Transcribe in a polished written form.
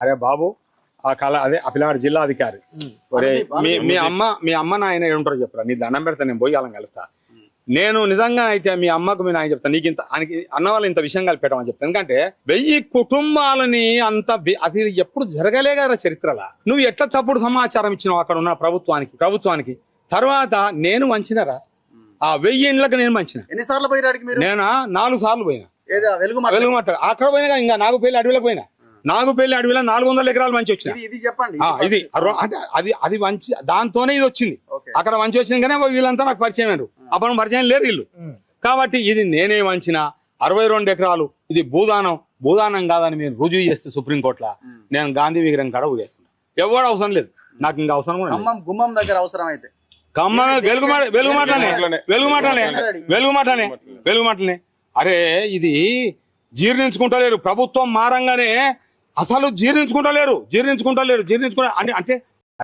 అరే బాబు ఆ కళ అదే ఆ పిల్లవాడు జిల్లా అధికారి మీ అమ్మ నాయన ఏడుంటారో చెప్పరా నీ దండం పెడతా నేను పోయి వాళ్ళని కలుస్తా నేను నిజంగా అయితే మీ అమ్మకు మీ నాయన చెప్తాను నీకు ఇంత అన్న వాళ్ళు ఇంత విషయం కలిపెట్టమని చెప్తాను ఎందుకంటే 1000 కుటుంబాలని అంత అది ఎప్పుడు జరగలే కదా చరిత్రలా నువ్వు ఎట్లా తప్పుడు సమాచారం ఇచ్చినావు అక్కడ ఉన్న ప్రభుత్వానికి తర్వాత నేను మంచినరా ఆ 1000 ఇండ్లకు నేను మంచిన ఎన్నిసార్లు పోయినాడికి మీరు నేను 4 సార్లు పోయినా వెలుగుమట్ట అక్కడ పోయినా ఇంకా నాగుపల్లి అడవిలోకి పోయినా నాగుపల్లి అడవిలో 400 ఎకరాలు మంచి వచ్చిన ఇది చెప్పండి ఇది అంటే అది మంచి దాంతోనే ఇది వచ్చింది అక్కడ మంచి వచ్చింది కానీ వీళ్ళంతా నాకు పరిచయం అయ్యారు అప్పుడు పరిచయం లేరు వీళ్ళు కాబట్టి ఇది నేనే వంచిన 62 ఎకరాలు ఇది భూదానం కాదని మీరు రుజువు చేస్తే సుప్రీంకోర్టులో నేను గాంధీ విగ్రహం కాడ ఊరేసుకున్నా ఎవరు అవసరం లేదు నాకు ఇంకా అవసరం కూడా గుమ్మం దగ్గర అవసరం అయితే వెలుగుమాటనే అరే ఇది జీర్ణించుకుంటలేరు ప్రభుత్వం మారంగానే అసలు జీర్ణించుకుంటలేరు అంటే